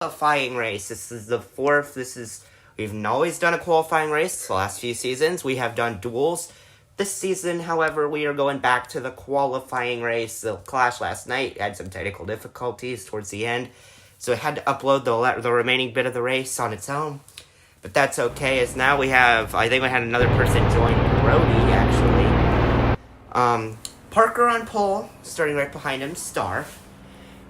Qualifying race. This is the fourth. We've always done a qualifying race. The last few seasons we have done duels. This season, however, we are going back to the qualifying race. The clash last night had some technical difficulties towards the end, so it had to upload the remaining bit of the race on its own. But that's okay, as now we have, I think we had another person join Brody, actually. Parker on pole, starting right behind him, Star.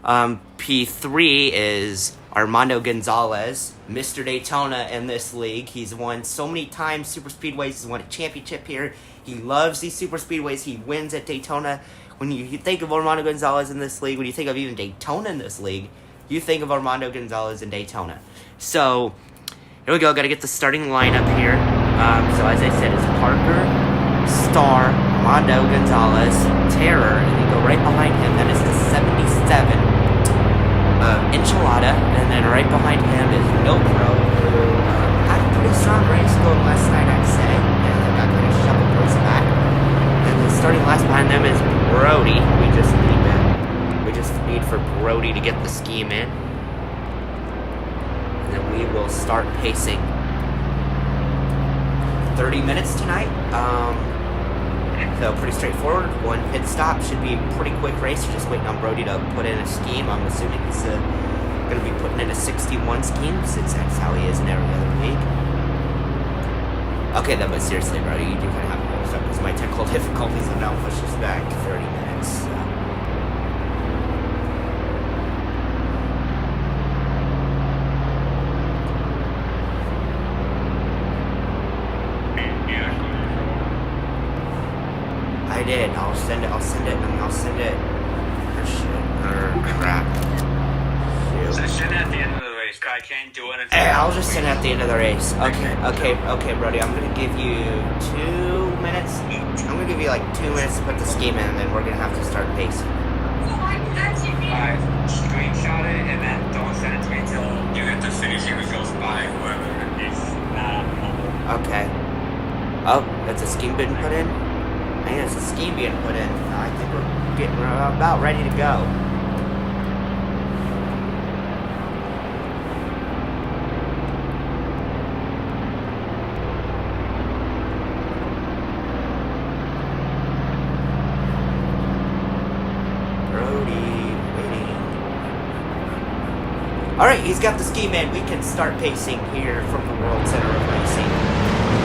P3 is Armando Gonzalez, Mr. Daytona in this league. He's won so many times super speedways. He's won a championship here. He loves these super speedways. He wins at Daytona. When you think of Armando Gonzalez in this league, when you think of even Daytona in this league, you think of Armando Gonzalez in Daytona. So here we go. Got to get the starting lineup here. So as I said, it's Parker, Star, Armando Gonzalez, Terror, and you go right behind him. That is the 77. Enchilada, and then right behind him is No Pro, who had a pretty strong race going last night, I'd say, and they got kind of shuffled towards the back. And then starting last behind them is Brody. We just need for Brody to get the scheme in, and then we will start pacing. 30 minutes tonight. So pretty straightforward. One pit stop, should be a pretty quick race. You're just waiting on Brody to put in a scheme. I'm assuming he's going to be putting in a 61 scheme, since that's how he is in every other league. Okay, then, but seriously, Brody, you do kind of have to hold up, because my technical difficulties have now pushed us back 30 minutes. So. I did. I'll send it. Crap. Shoot. So send it at the end of the race, I can't do it. Hey, I'll just send it at the end of the race. Okay, Brody. I'm gonna give you 2 minutes. I'm gonna give you like 2 minutes to put the scheme in, and then we're gonna have to start pacing. Alright, screenshot it, and then don't send it to me until you get the finishing results by whoever is not on. Okay. Oh, that's a scheme being put in? I think it's a scheme being put in. I think we're getting about ready to go. Brody, waiting. Alright, he's got the scheme in. We can start pacing here from the World Center of Racing.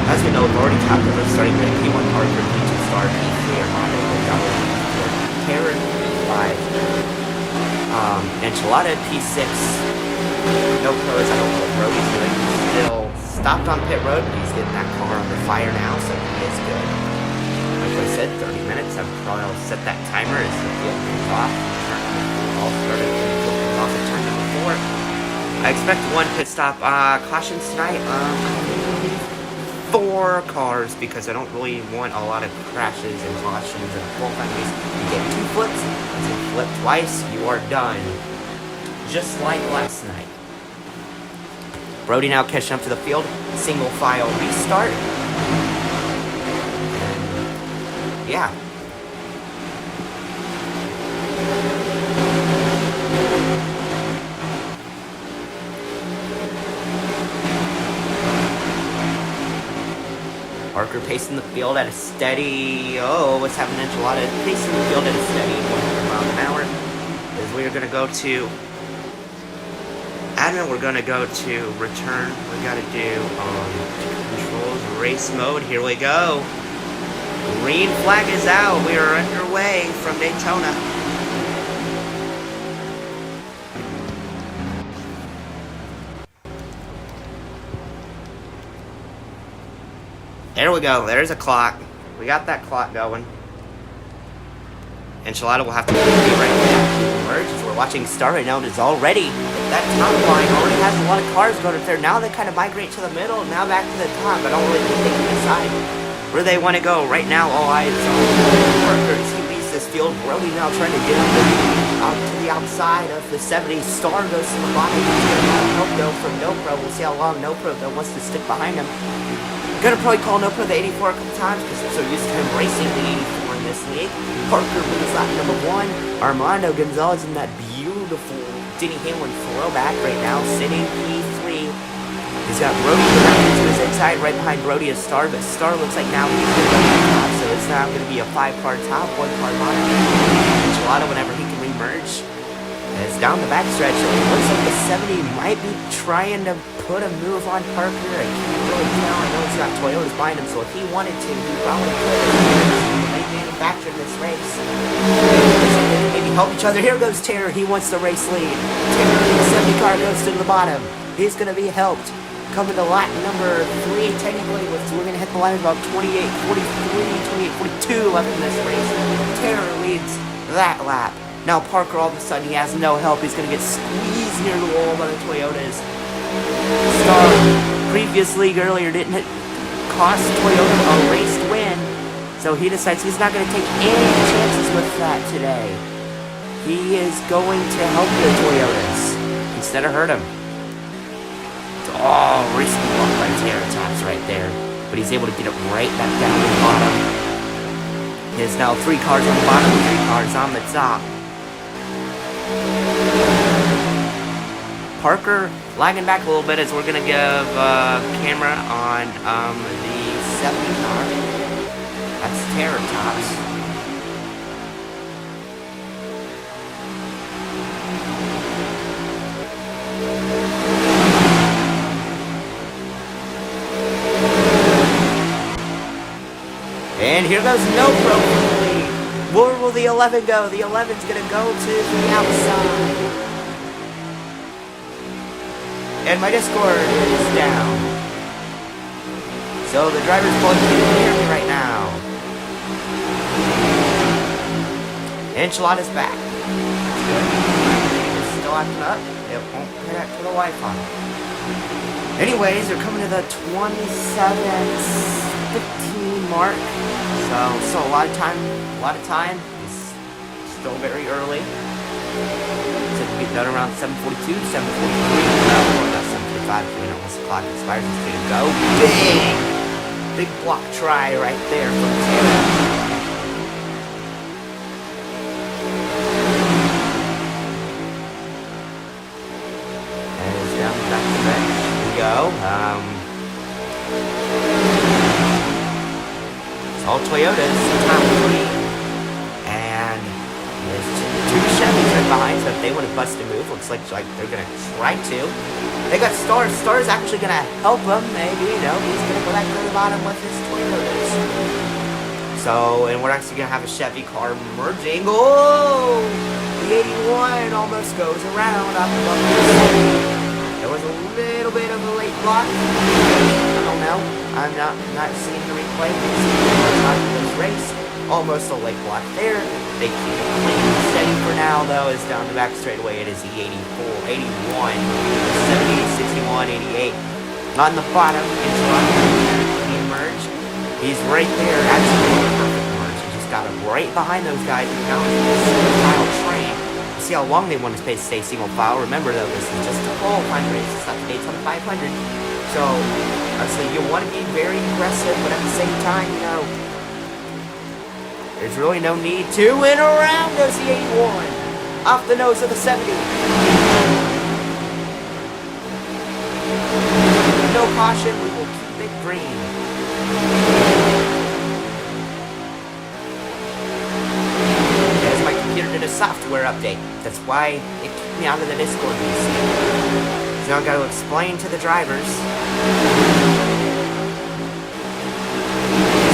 As we know, we've already talked about starting with P1 Parker, P2 Star, P3 Armando Gonzalez, P4 Karen, P5 Enchilada, P6 No Pros. I don't know what Brody's doing. He's still stopped on pit road, but he's getting that car under fire now, so he is good. Like I said, 30 minutes. I'll probably set that timer as the field comes off. All started off at turn number 4. I expect one pit stop. Cautions tonight. 4 cars, because I don't really want a lot of crashes and cautions and qualifying race. You get 2 flips, you flip twice, you are done. Just like last night. Brody now catching up to the field. Single file restart. And yeah. Parker pacing the field at a steady, what's happening, Enchilada? Pacing the field at a steady 100 miles an hour. As we are going to go to admin, we're going to go to return. We got to do controls, race mode. Here we go. Green flag is out. We are underway from Daytona. There we go. There's a clock. We got that clock going. Enchilada will have to be right back. As we're watching Star right now, and is already that top line already has a lot of cars going up there. Now they kind of migrate to the middle, and now back to the top. I don't really think they can decide where they want to go. Right now, all eyes on Parker as he leads this field. Brody now trying to get up to the outside of the 70. Star goes to the bottom. He's going to have help though from No Pro. We'll see how long No Pro though wants to stick behind him. Gonna probably call No Pro the 84 a couple times because I'm so used to him racing the 84 in this league. Parker wins lap number 1. Armando Gonzalez in that beautiful Denny Hamlin throwback right now, sitting P3. He's got Brody to his inside, right behind Brody is Star, but Star looks like now he's going to go to the top, so it's now going to be a 5-car top, 1-car bottom. Enchilada, whenever he can remerge, is down the backstretch. It looks like the 70 might be trying to put a move on Parker. I can't really tell. I know he's got Toyotas behind him, so if he wanted to, he probably could have manufactured this race. Maybe help each other. Here goes Terror. He wants the race lead. Terror, the 70 car goes to the bottom. He's going to be helped. Coming to lap number 3, technically, we're going to hit the line about 28, 43, 28, 42 left in this race. Terror leads that lap. Now Parker, all of a sudden, he has no help. He's going to get squeezed near the wall by the Toyotas. Star, previous league earlier, didn't cost Toyota a race to win. So he decides he's not going to take any chances with that today. He is going to help the Toyotas instead of hurt him. Oh, recently blocked by Terratops right there. But he's able to get it right back down to the bottom. There's now 3 cars on the bottom, 3 cars on the top. Parker lagging back a little bit as we're going to give camera on the 70 car. That's Terratops. And here goes No Pro for the lead. Where will the 11 go? The 11's going to go to the outside. And my Discord is down. So the driver's plugged in. You can hear me right now. Enchilada's back. That's good. It's still acting up. It won't connect to the Wi-Fi. Anyways, they're coming to the 27:15 mark. So a lot of time. It's still very early. Said to be done around 7:42, 7:43. No, not 7:45. Once the clock expires, it's going to go. Big block try right there from Taylor. And it's down back to the bench. Here we go. All Toyotas, top 3, and there's 2 Chevys right behind, so if they want to bust a move, looks like they're going to try to. They got Star. Star's actually going to help them, maybe, he's going to go back to the bottom with his Toyotas. So, and we're actually going to have a Chevy car merging. Oh! The 81 almost goes around up above the 70. There was a little bit of a late block. I don't know. I'm not seeing the replay. This race, almost a late block there. They keep it clean and steady for now, though. Is down the back straightaway. It is the 84, 81, 70, 61, 88. On the bottom, he emerged. He's right there. Actually, perfect emerge. He just got him right behind those guys. And now he's in a single file train. See how long they want to stay single file. Remember, though, this is just a qualifying race. It's not the Daytona 500. So, obviously, you want to be very aggressive, but at the same time, there's really no need to. And around goes the 81. Off the nose of the 70. No caution. We will keep it green. As my computer did a software update. That's why it kicked me out of the Discord VC. So now I've got to explain to the drivers.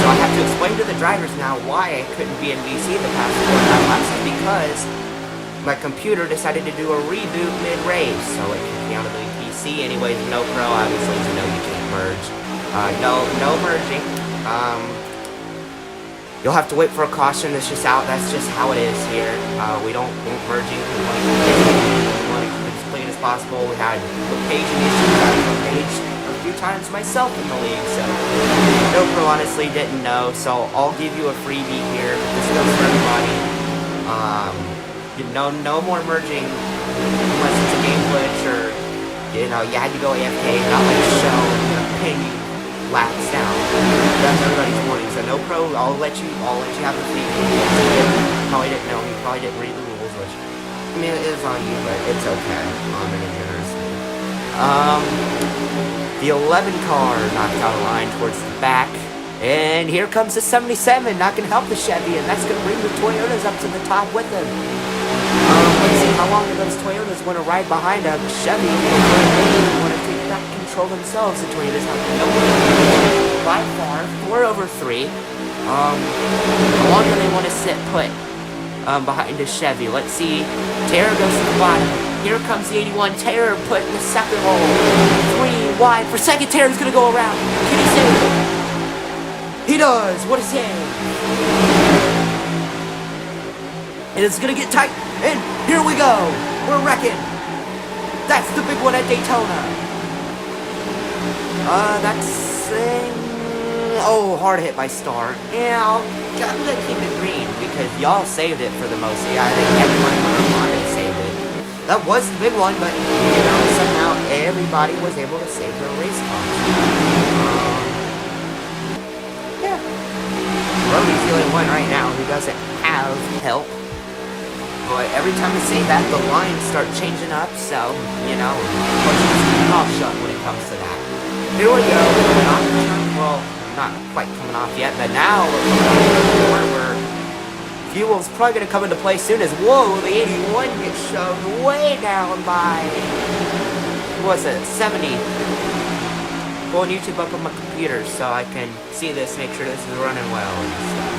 So I have to explain to the drivers now why I couldn't be in VC the past 4 laps, because my computer decided to do a reboot mid-race, so it kicked me out of the VC. Anyways, no pro, obviously, so no, you can't merge. No merging. You'll have to wait for a caution. That's just how it is here. We don't want merging. We want to keep it as clean as possible. We had location issues. I was on page a few times myself in the league, so no pro honestly didn't know. So I'll give you a freebie here. This goes for everybody. No more merging unless it's a game glitch or you had to go AFK, not like a show, ping laps down. That's everybody's warning. So no pro, I'll let you have the freebie. Probably didn't know. You probably didn't read the rules, which I mean, it is on you, but it's okay. The 11 car knocked out a line towards the back. And here comes the 77, not going to help the Chevy, and that's going to bring the Toyotas up to the top with them. Let's see how long those Toyotas want to ride behind a Chevy. They want to take back control themselves. The Toyotas have no way by far, 4/3. How long do they want to sit put behind a Chevy? Let's see. Terror goes to the bottom. Here comes the 81. Terror put in the second hole. 3 wide for second. Terror's going to go around. Can he save it? He does! What a save! And it's gonna get tight, and here we go! We're wrecking! That's the big one at Daytona! Oh, hard hit by Star. Yeah, I'm gonna keep it green, because y'all saved it for the most. Yeah, I think everyone on it saved it. That was the big one, but, you know, somehow everybody was able to save their race cars. Roby's the only one right now who doesn't have help. But every time I say that, the lines start changing up, so, you know, keep off shut when it comes to that. Here we go. Well, not quite coming off yet, but now we're coming off the point where fuel's probably going to come into play soon as, whoa, the 81 gets shoved way down by, what was it, 70. Pulling YouTube up on my computer so I can see this, make sure this is running well and stuff.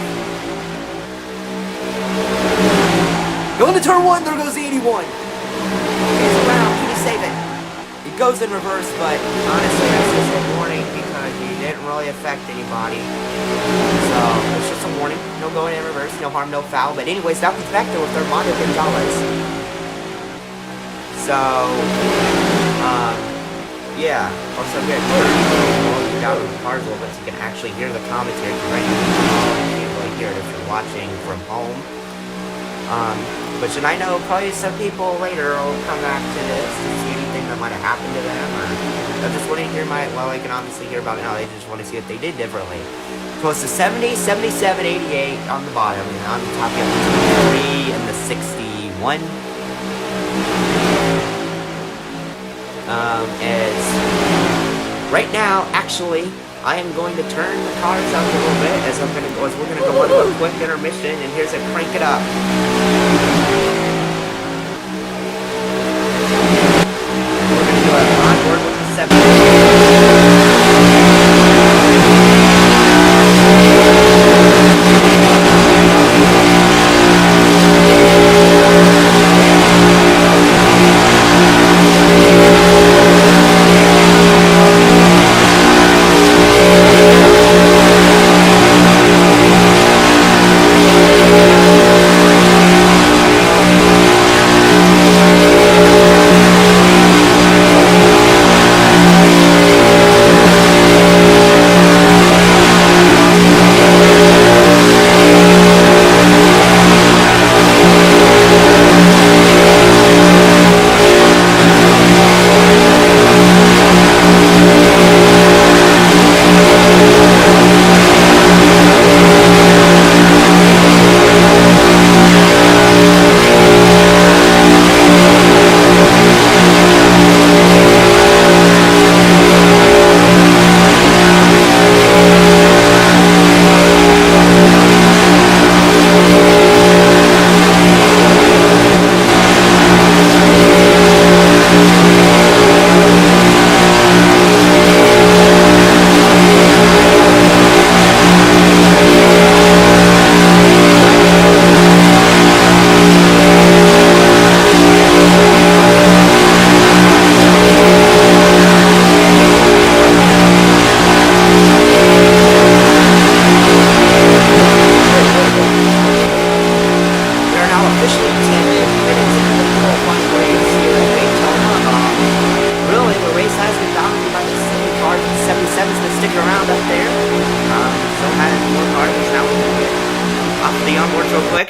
Going to turn 1, there goes the 81. He's around, can you save it? It goes in reverse, but honestly, that's just a warning because he didn't really affect anybody. So, it's just a warning. No going in reverse, no harm, no foul. But anyways, that was back there with Armando Gonzalez. So, yeah, also I'm going to turn down the cars a little bit so you can actually hear the commentary. Right now, you can't really hear it if you're watching from home. But should I know, probably some people later will come back to this to see anything that might have happened to them, or they're just wanting to hear well, I can obviously hear about it now, they just want to see what they did differently. So it's the 70, 77, 88 on the bottom, and on the top you have the 23 and the 61. Right now, actually, I am going to turn the cars up a little bit as we're going to go on a quick intermission, and here's a crank it up. We're going to do an onboard with the 70.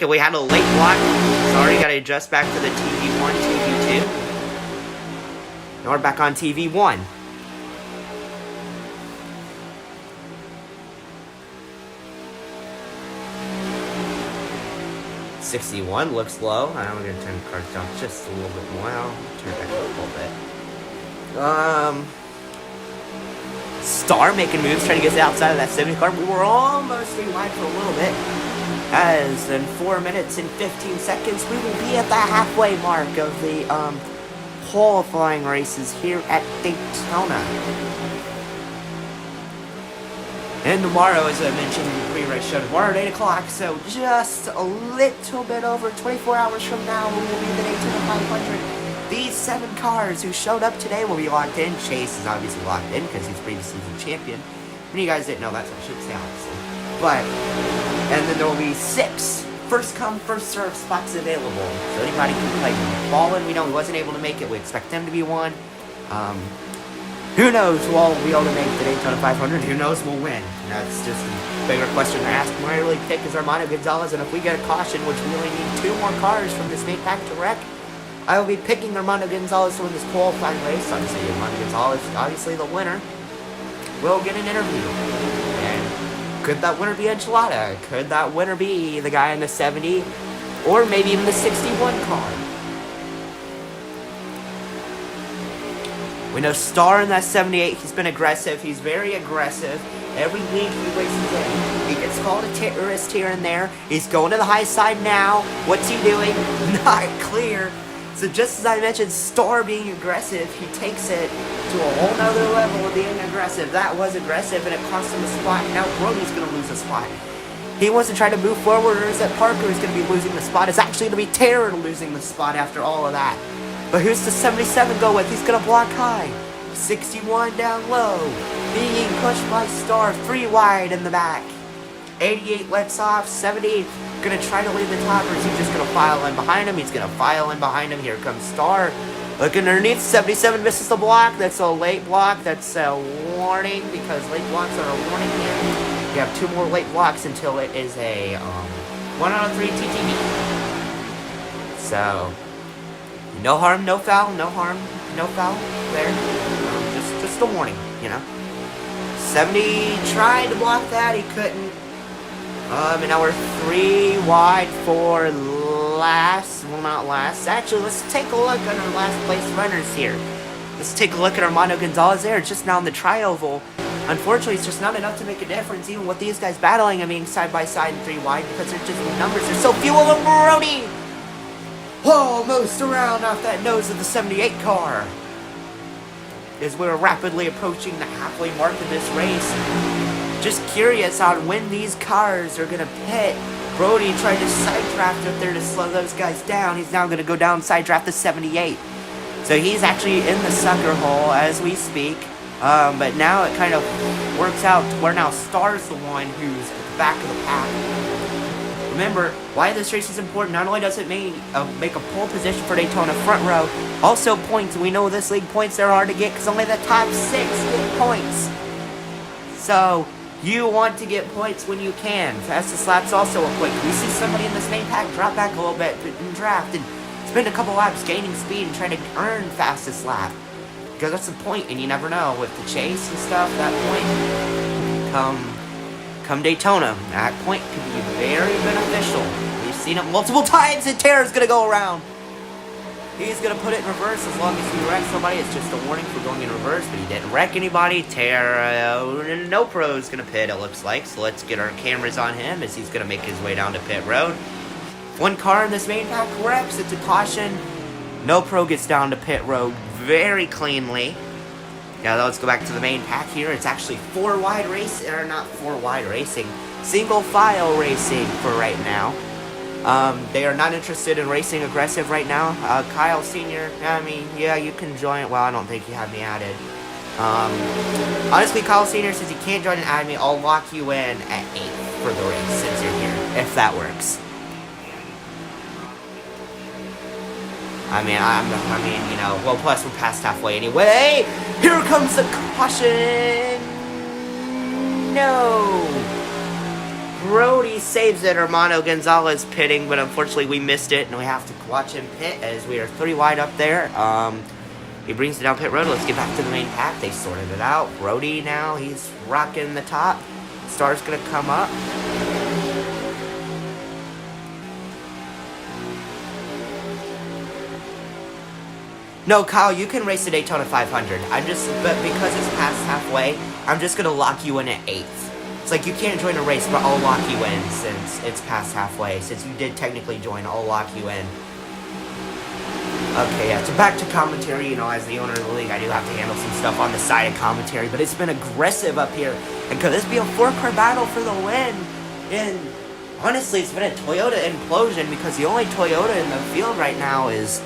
And we had a late block. Sorry, gotta adjust back to the TV1, TV2. Now we're back on TV1. 61 looks low. I'm going to turn the cars down just a little bit more. I'll turn it back up a little bit. Star making moves, trying to get outside of that 70 car. We were almost 3 wide for a little bit. As in 4 minutes and 15 seconds, we will be at the halfway mark of the qualifying races here at Daytona. And tomorrow, as I mentioned in the pre-race show, tomorrow at 8 o'clock, so just a little bit over 24 hours from now, we will be the Daytona 500. These 7 cars who showed up today will be locked in. Chase is obviously locked in because he's previous season champion. And you guys didn't know that, so I should say obviously. But, and then there will be 6 first come, first serve spots available. So anybody can play. Ballin, we know he wasn't able to make it. We expect him to be one. Who knows who all will be able to make the Daytona 500? Who knows we'll win? That's just a bigger question to ask. My early pick is Armando Gonzalez, and if we get a caution, which we only need 2 more cars from this main pack to wreck, I will be picking Armando Gonzalez to win this qualifying race. Obviously, Armando Gonzalez, obviously the winner, will get an interview. And could that winner be Enchilada? Could that winner be the guy in the 70? Or maybe even the 61 car? We know Star in that 78, he's been aggressive. He's very aggressive. Every week he races in. He gets called a terrorist here and there. He's going to the high side now. What's he doing? Not clear. So just as I mentioned, Star being aggressive, he takes it to a whole nother level of being aggressive. That was aggressive and it cost him a spot. Now Brody's going to lose a spot. He wants to try to move forward, or is that Parker is going to be losing the spot? It's actually going to be Terror losing the spot after all of that. But who's the 77 go with? He's going to block high. 61 down low. Being pushed by Star. 3 wide in the back. 88 lets off. 70 going to try to lead the top, or is he just going to file in behind him? He's going to file in behind him. Here comes Star. Looking underneath. 77 misses the block. That's a late block. That's a warning, because late blocks are a warning here. You have 2 more late blocks until it is a 1 out of 3 TTV. So... no harm, no foul, no harm, no foul there. Just a warning, you know. 70 tried to block that, he couldn't. And now we're 3 wide for last. Well, not last. Actually, let's take a look at our last place runners here. Let's take a look at Armando Gonzalez there, just now in the tri-oval. Unfortunately, it's just not enough to make a difference, even with these guys battling. I mean, side by side and 3 wide, because they're just numbers. There's so few of them, Brody! Almost around off that nose of the 78 car. As we're rapidly approaching the halfway mark of this race. Just curious on when these cars are going to pit. Brody tried to side draft up there to slow those guys down. He's now going to go down side draft the 78. So he's actually in the sucker hole as we speak. But now it kind of works out to where now Star's the one who's at the back of the pack. Remember, why this race is important, not only does it make a pole position for Daytona front row, also points. We know this league points are hard to get because only the top 6 get points. So, you want to get points when you can. Fastest lap's also a quick. We see somebody in this main pack drop back a little bit in draft and spend a couple laps gaining speed and trying to earn fastest lap. Because that's the point, and you never know. With the chase and stuff, that point come Daytona, that point could be very beneficial. We've seen it multiple times, and Terror's going to go around. He's going to put it in reverse as long as he wrecks somebody. It's just a warning for going in reverse, but he didn't wreck anybody. Terror, no pro's going to pit, it looks like. So let's get our cameras on him as he's going to make his way down to pit road. If one car in this main pack wrecks, it's a caution. No pro gets down to pit road very cleanly. Now let's go back to the main pack here. It's actually 4 wide racing, or not 4 wide racing, single file racing for right now. They are not interested in racing aggressive right now. Kyle Sr., I mean, yeah, you can join. Well, I don't think you have me added. Honestly, Kyle Sr. says he can't join and add me. I'll lock you in at 8 for the race since you're here, if that works. I mean, you know, well, plus we're past halfway anyway. Here comes the caution. No. Brody saves it. Armando Gonzalez pitting, but unfortunately we missed it, and we have to watch him pit as we are 3 wide up there. He brings it down pit road. Let's get back to the main pack. They sorted it out. Brody now, he's rocking the top. Star's going to come up. No, Kyle, you can race the Daytona 500. But because it's past halfway, I'm just gonna lock you in at 8th. It's like you can't join a race, but I'll lock you in since it's past halfway. Since you did technically join, I'll lock you in. Okay, yeah, so back to commentary. You know, as the owner of the league, I do have to handle some stuff on the side of commentary, but it's been aggressive up here. And could this be a 4-car battle for the win? And honestly, it's been a Toyota implosion because the only Toyota in the field right now is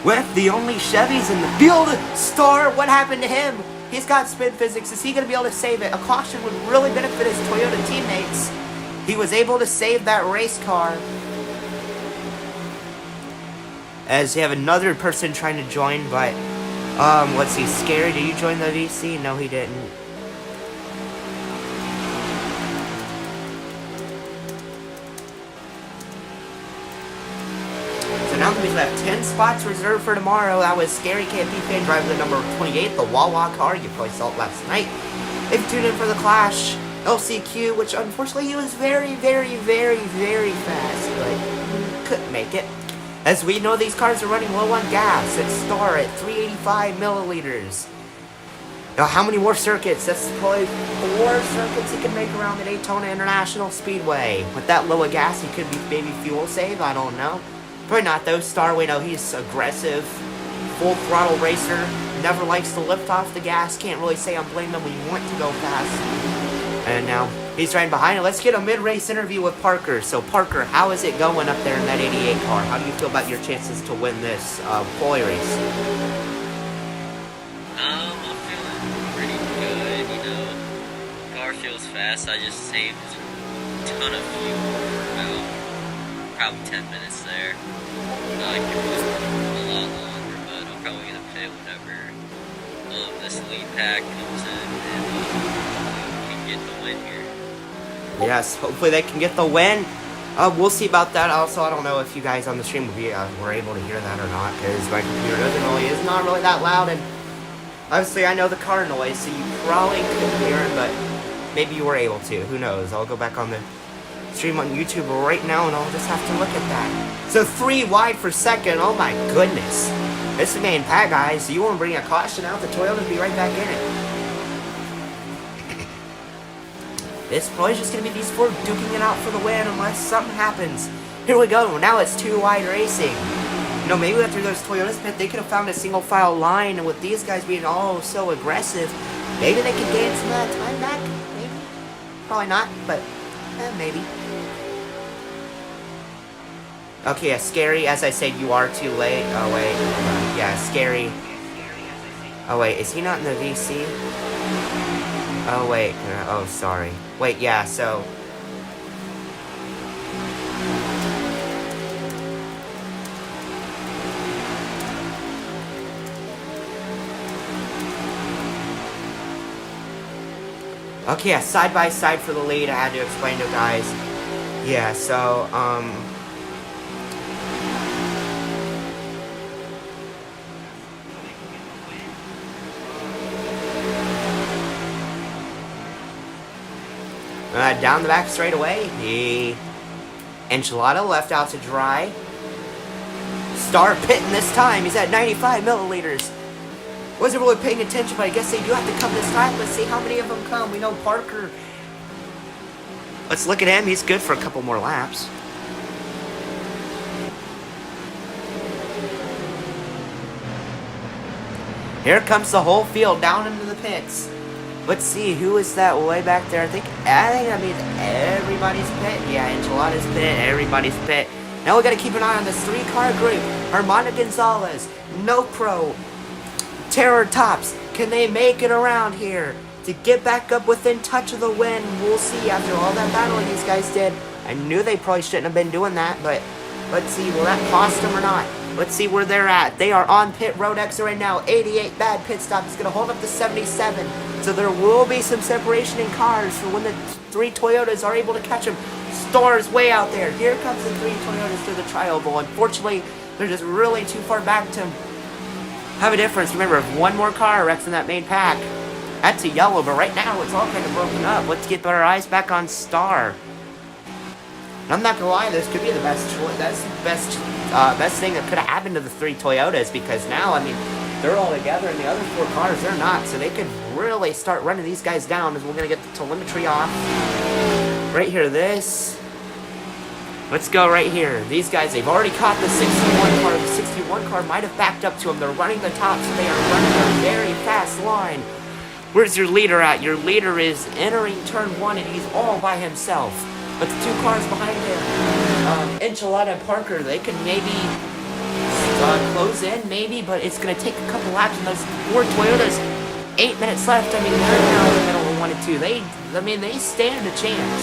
with the only Chevys in the field. Star, what happened to him? He's got spin physics. Is he going to be able to save it? A caution would really benefit his Toyota teammates. He was able to save that race car. As you have another person trying to join, but let's see, Scary, did you join the VC? No, he didn't. So now we have 10 spots reserved for tomorrow. That was Scary KP fan driving the number 28, the Wawa car. You probably saw it last night. If you tuned in for the Clash, LCQ, which unfortunately he was very, very, very, very fast, but couldn't make it. As we know, these cars are running low on gas. It's Star at 385 milliliters. Now, how many more circuits? That's probably 4 circuits he can make around the Daytona International Speedway. With that low of gas, he could be maybe fuel save. I don't know. Probably not, though. Star, we know he's aggressive, full throttle racer. Never likes to lift off the gas. Can't really say I'm blaming him when you want to go fast. And now he's right behind it. Let's get a mid-race interview with Parker. So, Parker, how is it going up there in that 88 car? How do you feel about your chances to win this QUALI race? I'm feeling pretty good, you know. Car feels fast. I just saved a ton of fuel for about probably 10 minutes there. I could go a lot longer, but I'm probably going to pit whenever this lead pack comes in and get the win here. Yes, hopefully they can get the win. We'll see about that. Also, I don't know if you guys on the stream were able to hear that or not, because my computer is not really that loud, and obviously I know the car noise, so you probably couldn't hear it, but maybe you were able to. Who knows? I'll go back on the stream on YouTube right now, and I'll just have to look at that. So 3 wide for second. Oh my goodness. This is the main pack, guys. You want to bring a caution out, the Toyota will be right back in it. This probably just going to be these 4 duking it out for the win unless something happens. Here we go. Now it's 2 wide racing. You know, maybe after those Toyotas pit, they could have found a single file line. And with these guys being all so aggressive, maybe they could gain some of that time back. Maybe. Probably not, but maybe. Okay, yeah, Scary. As I said, you are too late. Oh, wait. Yeah, Scary. Oh, wait. Is he not in the VC? Oh, wait. Oh, sorry. Wait, yeah, so... Okay, yeah, side by side for the lead. I had to explain to you guys. Yeah, so, down the back straight away. The enchilada left out to dry. Star pitting this time. He's at 95 milliliters. Wasn't really paying attention, but I guess they do have to come this time. Let's see how many of them come. We know Parker. Let's look at him. He's good for a couple more laps. Here comes the whole field down into the pits. Let's see, who is that way back there? I think that means everybody's pit. Yeah, Enchilada's pit, everybody's pit. Now we got to keep an eye on this 3-car group. Armando Gonzalez, No Pro, Terror Tops. Can they make it around here to get back up within touch of the win? We'll see after all that battling these guys did. I knew they probably shouldn't have been doing that, but let's see, will that cost them or not? Let's see where they're at. They are on pit road exit right now. 88 bad pit stop. It's going to hold up to 77. So there will be some separation in cars for when the 3 Toyotas are able to catch them. Star's way out there. Here comes the 3 Toyotas through the tri-oval. Unfortunately, they're just really too far back to have a difference. Remember, if one more car wrecks in that main pack, that's a yellow. But right now, it's all kind of broken up. Let's get our eyes back on Star. And I'm not going to lie, this could be the best choice. That's the best best thing that could have happened to the 3 Toyotas, because now, I mean, they're all together, and the other 4 cars, they're not. So they could really start running these guys down, as we're going to get the telemetry off. Right here, this. Let's go right here. These guys, they've already caught the 61 car. The 61 car might have backed up to them. They're running the top, so they are running a very fast line. Where's your leader at? Your leader is entering turn 1, and he's all by himself. But the 2 cars behind him, Enchilada and Parker, they can maybe close in, maybe, but it's going to take a couple laps, and those 4 Toyotas, 8 minutes left. I mean, they're now in the middle of 1 and 2. They stand a chance.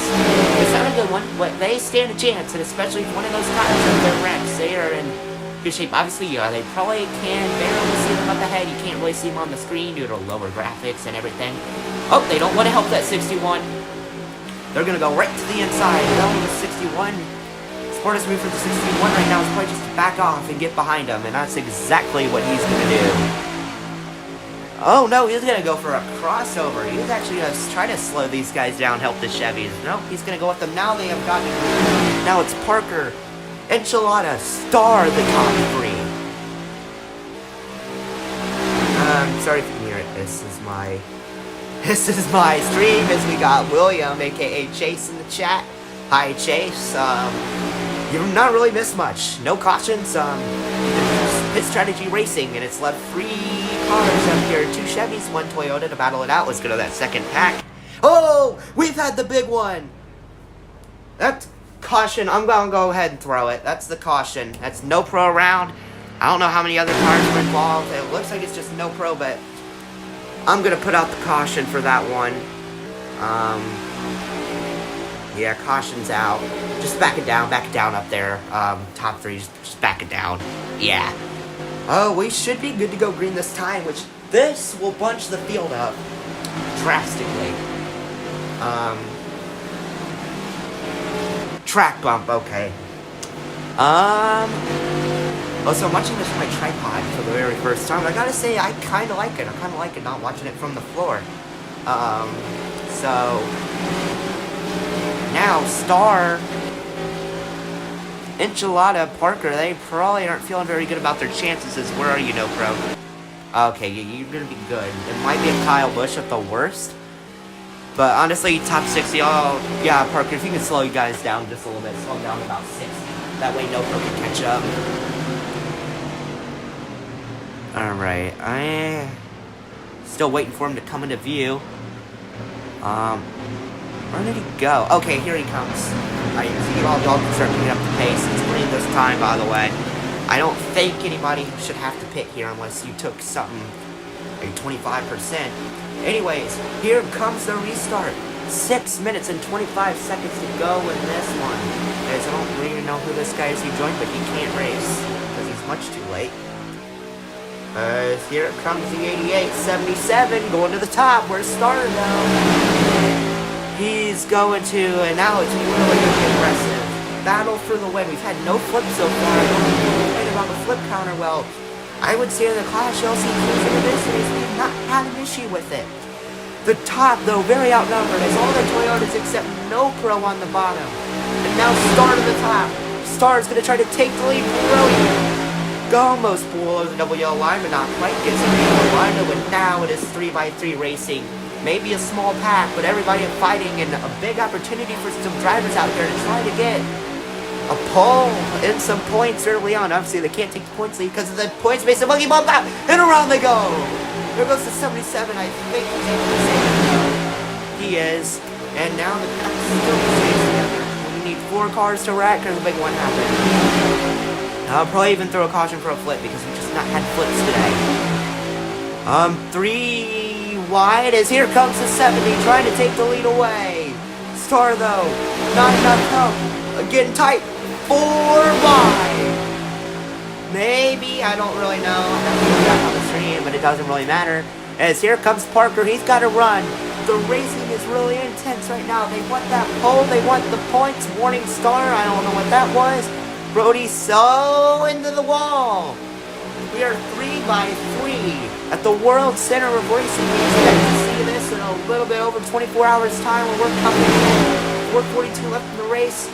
It's not a good one, but they stand a chance, and especially if one of those tires are their wrecks, they are in good shape. Obviously, they probably can barely see them up ahead. You can't really see them on the screen due to lower graphics and everything. Oh, they don't want to help that 61. They're going to go right to the inside. Well, the 61, smartest move for the 61 right now is probably just to back off and get behind him, and that's exactly what he's going to do. Oh, no, he's going to go for a crossover. He's actually going to try to slow these guys down, help the Chevys. Nope, he's going to go with them. Now they have gotten... Now it's Parker, Enchilada, Star, the top 3. Sorry if you can hear it. This is my stream, as we got William, aka Chase, in the chat. Hi, Chase. You've not really missed much. No cautions. Pit strategy racing, and it's left 3 cars up here. 2 Chevys, 1 Toyota to battle it out. Let's go to that second pack. Oh, we've had the big one. That's caution. I'm gonna go ahead and throw it. That's the caution. That's no pro round. I don't know how many other cars were involved. It looks like it's just no pro, but I'm gonna put out the caution for that one. Yeah, caution's out. Just back it down up there. Top 3, just back it down. Yeah. Oh, we should be good to go green this time, which this will bunch the field up drastically. Track bump, okay. Oh, so I'm watching this on my tripod for the very first time. I gotta say, I kind of like it. I kind of like it not watching it from the floor. So now Star, Enchilada, Parker, they probably aren't feeling very good about their chances. As where are you, no pro? Okay, you're gonna be good. It might be a Kyle Busch at the worst, but honestly, top 60. Oh yeah, Parker, if you can slow you guys down just a little bit, slow them down to about 60. That way, no pro can catch up. Alright, I still waiting for him to come into view. Where did he go? Okay, here he comes. I see y'all can start picking up the pace. It's green this time, by the way. I don't think anybody should have to pit here unless you took something, like 25%. Anyways, here comes the restart. 6 minutes and 25 seconds to go in this one. Guys, I don't really know who this guy is who joined, but he can't race because he's much too late. Here comes the 88-77 going to the top. Where's Star now? He's going to, and now it's really going to be aggressive. Battle for the win. We've had no flips so far. I don't complain about the flip counter. Well, I would say in the Clash LCQs in this race, we've not had an issue with it. The top, though, very outnumbered. As all the Toyotas except no pro on the bottom. And now Star to the top. Star's going to try to take the lead. Brilliant. Almost below the double yellow line, but not quite. Gets a yellow line, and now it is 3x3 racing. Maybe a small pack, but everybody fighting, and a big opportunity for some drivers out there to try to get a pole and some points early on. Obviously, they can't take the points lead because of the points base. A monkey bump out, and around they go. There goes the 77. I think he's able to save it. He is, and now the pack still stays together. We need 4 cars to wreck, and the big one happened. I'll probably even throw a caution for a flip because we've just not had flips today. 3 wide as here comes the 70 trying to take the lead away. Star though, not enough help. Getting tight. 4 wide. Maybe, I don't really know. I'm not back on the stream, but it doesn't really matter. As here comes Parker, he's got to run. The racing is really intense right now. They want that pole, they want the points. Warning Star, I don't know what that was. Brody's so into the wall. We are 3x3 at the World Center of Racing. We expect to see this in a little bit over 24 hours time when we're coming in. 4:42 left in the race.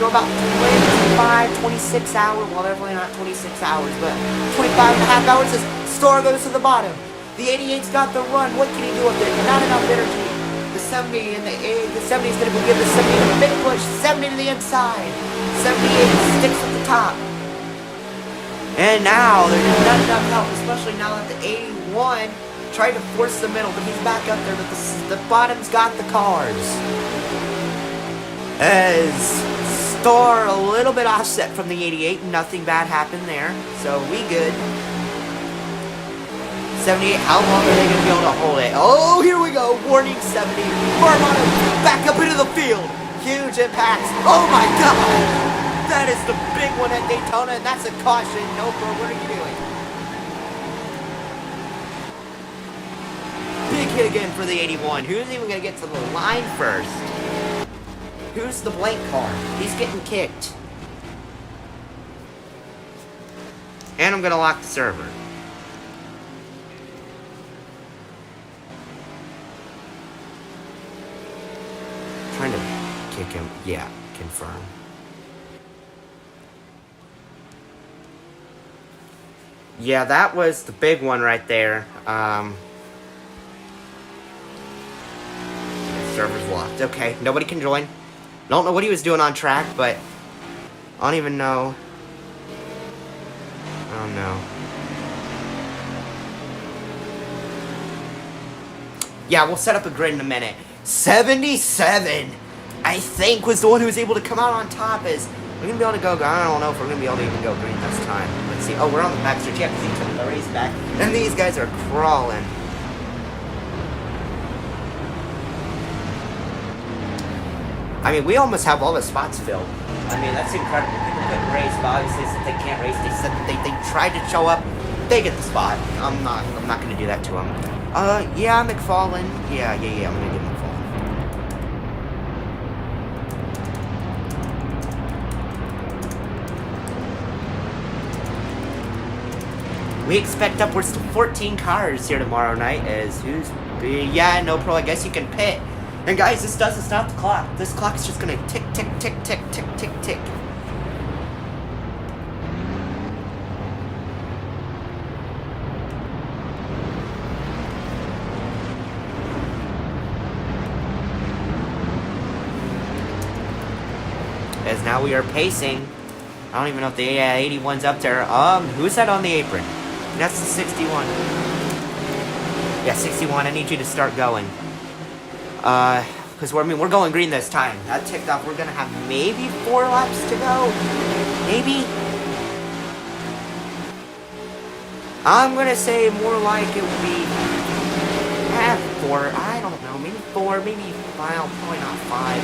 go about 25, 26 hours. Well, definitely not 26 hours, but 25 and a half hours. His star goes to the bottom. The 88's got the run. What can he do up there? Not enough energy. The 70 and the 70 is going to give the 70 a big push. 70 to the inside. 78 sticks at the top. And now there's not enough help, especially now that the 81 tried to force the middle, but he's back up there. But the bottom's got the cars. As Star a little bit offset from the 88, nothing bad happened there, so we good. 78, how long are they going to be able to hold it? Oh, here we go, warning 70. Armando back up into the field. Huge impacts. Oh my God! That is the big one at Daytona, and that's a caution. No, bro, what are you doing? Big hit again for the 81. Who's even going to get to the line first? Who's the blank car? He's getting kicked. And I'm going to lock the server. Trying to kick him. Yeah, confirm. Yeah, that was the big one right there. Server's locked. Okay, nobody can join. Don't know what he was doing on track, but I don't even know. I don't know. Yeah, we'll set up a grid in a minute. 77, I think, was the one who was able to come out on top. As we're gonna be able to go. I don't know if we're gonna be able to even go green this time. Let's see. Oh, we're on the backstretch. Yeah, because he took the race back, and these guys are crawling. I mean, we almost have all the spots filled. I mean, that's incredible. People couldn't race, but obviously since they can't race, they said that they tried to show up. They get the spot. I'm not gonna do that to them. Yeah, McFarlane. Yeah, I'm gonna give McFarlane. We expect upwards to 14 cars here tomorrow night. Yeah, no pro. I guess you can pit. And guys, this doesn't stop the clock. This clock's just gonna tick, tick, tick, tick, tick, tick, tick. As now we are pacing. I don't even know if the 81's up there. Who's that on the apron? That's the 61. Yeah, 61. I need you to start going. Because we're going green this time. That ticked off. We're gonna have maybe 4 laps to go. Maybe. I'm gonna say more like it would be 4. I don't know. Maybe 4. Maybe 5. Probably not 5.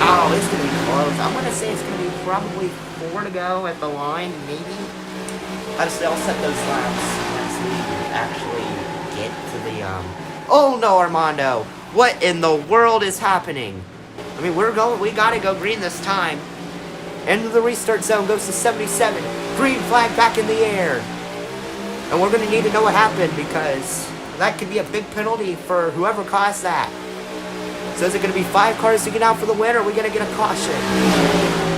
Oh, it's gonna be close. I'm gonna say it's gonna be probably 4 to go at the line. Maybe. Honestly, I'll set those laps once we actually get to the Oh no, Armando! What in the world is happening? I mean, we gotta go green this time. End of the restart zone goes to 77. Green flag back in the air. And we're gonna need to know what happened, because that could be a big penalty for whoever caused that. So is it gonna be 5 cars to get out for the win, or are we gonna get a caution?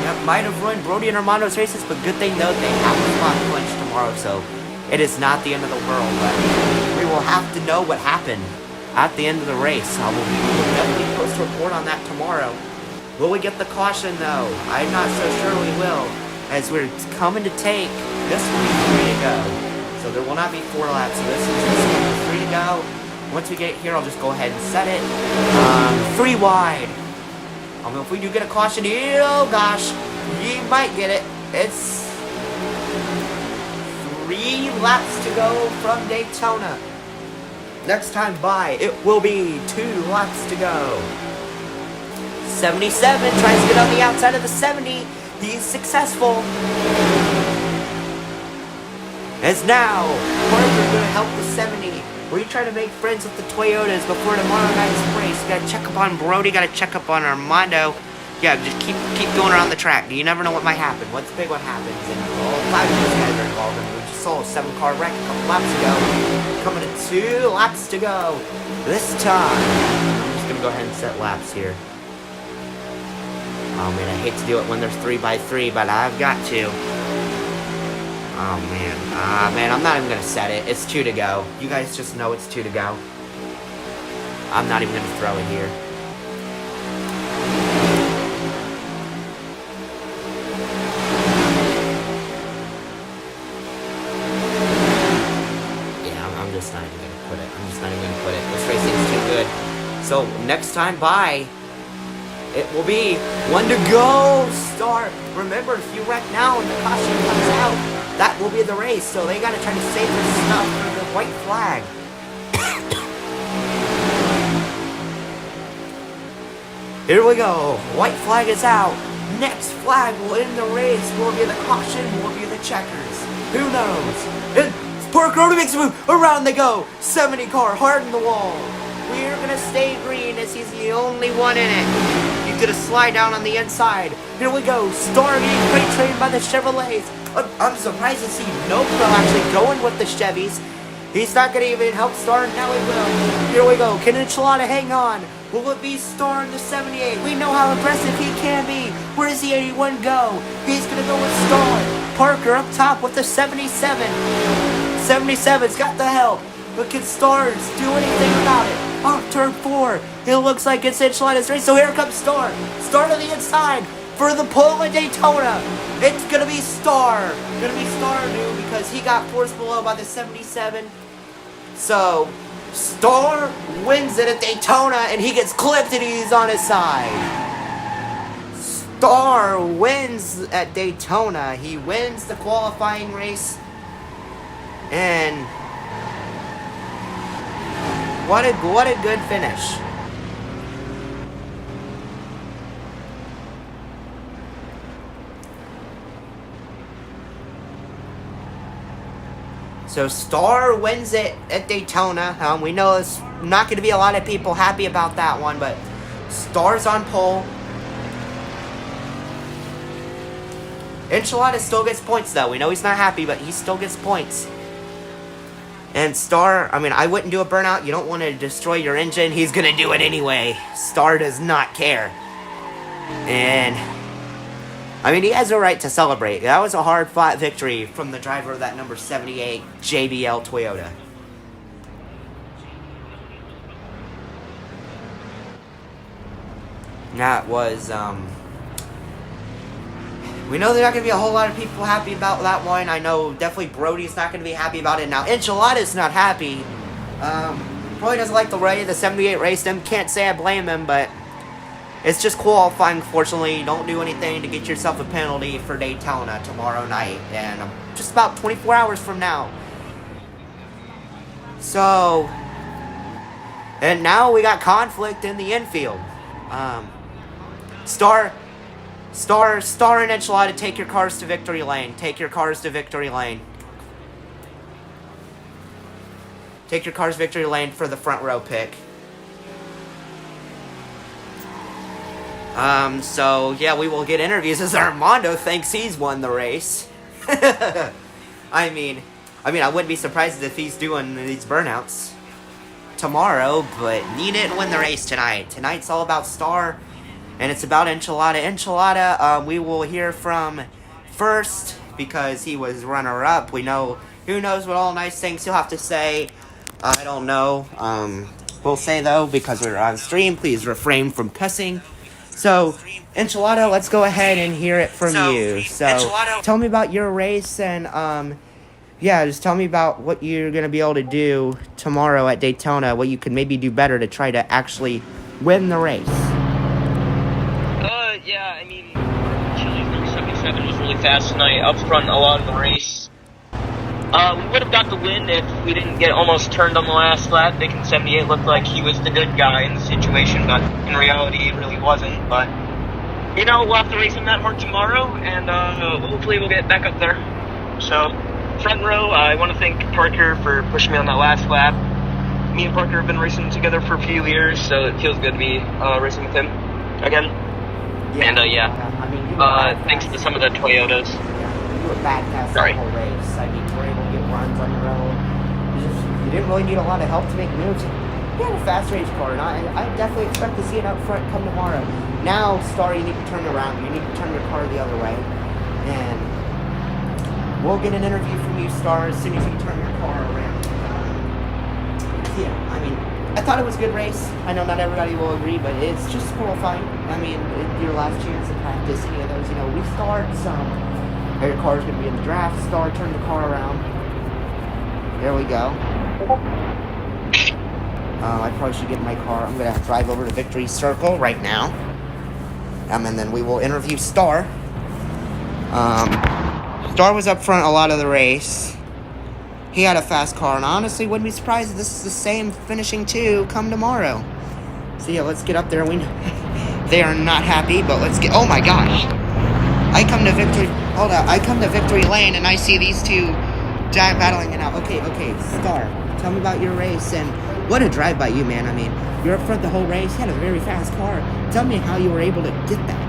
That might have ruined Brody and Armando's races, but good thing though, they have a spot clinch tomorrow, so it is not the end of the world. But we will have to know what happened at the end of the race. We will definitely post a report on that tomorrow. Will we get the caution though? I'm not so sure we will, as we're coming to take, this will be 3 to go. So there will not be 4 laps, so this is 3 to go. Once we get it here, I'll just go ahead and set it. 3 wide. I don't know if we do get a caution here. Oh gosh, you might get it. It's 3 laps to go from Daytona. Next time by, it will be 2 laps to go. 77 tries to get on the outside of the 70. He's successful. As now, Parker going to help the 70. We try to make friends with the Toyotas before tomorrow night's race. Got to check up on Brody. Got to check up on Armando. Yeah, just keep going around the track. You never know what might happen. What's big what happens? And all 5 of these guys are involved. And we just saw a 7-car wreck a couple laps ago. Coming to 2 laps to go. This time, I'm just going to go ahead and set laps here. Oh man, I hate to do it when there's 3x3, but I've got to. Oh man. Man, I'm not even gonna set it. It's 2 to go. You guys just know it's 2 to go. I'm not even gonna throw it here. I'm just not even gonna put it. I'm just not even gonna put it. This racing's too good. So next time by, it will be 1 to go. Start. Remember, if you wreck now and the caution comes out, that will be the race. So they gotta try to save their stuff for the white flag. Here we go. White flag is out. Next flag will end the race. Will it be the caution? Will it be the checkers? Who knows? And Parker makes a move. Around they go. 70 car hard in the wall. We're gonna stay green as he's the only one in it. He's gonna slide down on the inside. Here we go. Star getting crate trained by the Chevrolets. I'm surprised to see No Pro actually going with the Chevys. He's not gonna even help Star. Now he will. Here we go. Can Enchilada hang on? Will it be Star in the 78? We know how aggressive he can be. Where does the 81 go? He's gonna go with Star. Parker up top with the 77. 77's got the help. But can Stars do anything about it? Off turn 4. It looks like it's Enchilada's race. So here comes Star. Star to the inside for the pole at Daytona. It's gonna be Star. Gonna be Star new because he got forced below by the 77. So Star wins it at Daytona and he gets clipped and he's on his side. Star wins at Daytona. He wins the qualifying race. And what a good finish. So Star wins it at Daytona. We know it's not going to be a lot of people happy about that one, but Star's on pole. Enchilada still gets points though. We know he's not happy, but he still gets points. And Star, I wouldn't do a burnout. You don't want to destroy your engine. He's going to do it anyway. Star does not care. And he has a right to celebrate. That was a hard-fought victory from the driver of that number 78 JBL Toyota. That was, we know there's not going to be a whole lot of people happy about that one. I know definitely Brody's not going to be happy about it. Now, Enchilada's not happy. Probably doesn't like the way the 78 raced him. Can't say I blame him, but it's just qualifying, fortunately. Don't do anything to get yourself a penalty for Daytona tomorrow night. And just about 24 hours from now. So, and now we got conflict in the infield. Star and Enchilada, take your cars to victory lane. Take your cars to victory lane. Take your cars to victory lane for the front row pick. So, yeah, we will get interviews as Armando thinks he's won the race. I wouldn't be surprised if he's doing these burnouts tomorrow, but he didn't win the race tonight. Tonight's all about Star, and it's about Enchilada. Enchilada, we will hear from first because he was runner-up. We know, who knows what all nice things he'll have to say. I don't know. We'll say, though, because we're on stream, please refrain from cussing. So, Enchilada, let's go ahead and hear it from you. So, Enchilada, tell me about your race and, just tell me about what you're going to be able to do tomorrow at Daytona, what you can maybe do better to try to actually win the race. Chili's number 77 was really fast tonight, upfront a lot of the race. We would have got the win if we didn't get almost turned on the last lap. Making 78 looked like he was the good guy in the situation, but in reality it really wasn't. But, we'll have to race him that hard tomorrow, and hopefully we'll get back up there. So, front row, I want to thank Parker for pushing me on that last lap. Me and Parker have been racing together for a few years, so it feels good to be racing with him again. Thanks to some of the Toyotas. You were back past the whole race. You were able to get runs on your own. You didn't really need a lot of help to make moves. he had a fast race car, and I definitely expect to see it up front come tomorrow. Now, Star, you need to turn around. You need to turn your car the other way, and we'll get an interview from you, Star, as soon as you turn your car around. Yeah, I mean, I thought it was a good race. I know not everybody will agree, but it's just qualifying. I mean, your last chance to practice any of those, restart some. Your car's going to be in the draft. Star, turn the car around. There we go. I probably should get in my car. I'm going to drive over to Victory Circle right now. And then we will interview Star. Star was up front a lot of the race. He had a fast car, and honestly wouldn't be surprised if this is the same finishing 2 come tomorrow. So yeah, let's get up there. They are not happy, but let's get... Oh my gosh! I come to Victory Lane, and I see these two battling it out. Okay, Star, tell me about your race, and what a drive by you, man. I mean, you're up front the whole race. You had a very fast car. Tell me how you were able to get that.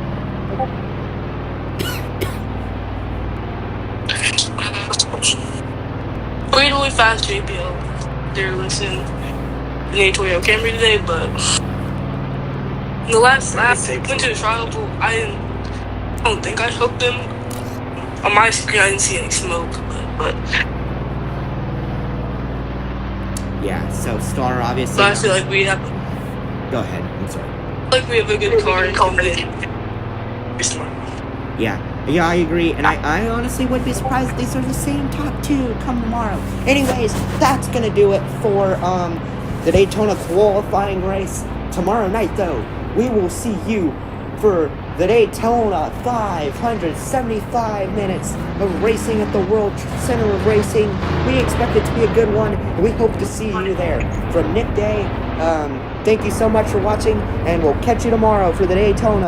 Really fast JPL. They're listening in a Toyota Camry today, but in the last lap, went to the trial pool. I don't think I hooked them. On my screen, I didn't see any smoke, but yeah. So Star obviously. But I feel like we have. Go ahead. I'm sorry. Like we have a good car and can be smart. Yeah, I agree, and I honestly wouldn't be surprised if these are the same top 2 come tomorrow. Anyways, that's gonna do it for the Daytona qualifying race. Tomorrow night, though, we will see you for the Daytona 575 minutes of racing at the World Center of Racing. We expect it to be a good one, and we hope to see you there. From Nick Day, thank you so much for watching, and we'll catch you tomorrow for the Daytona.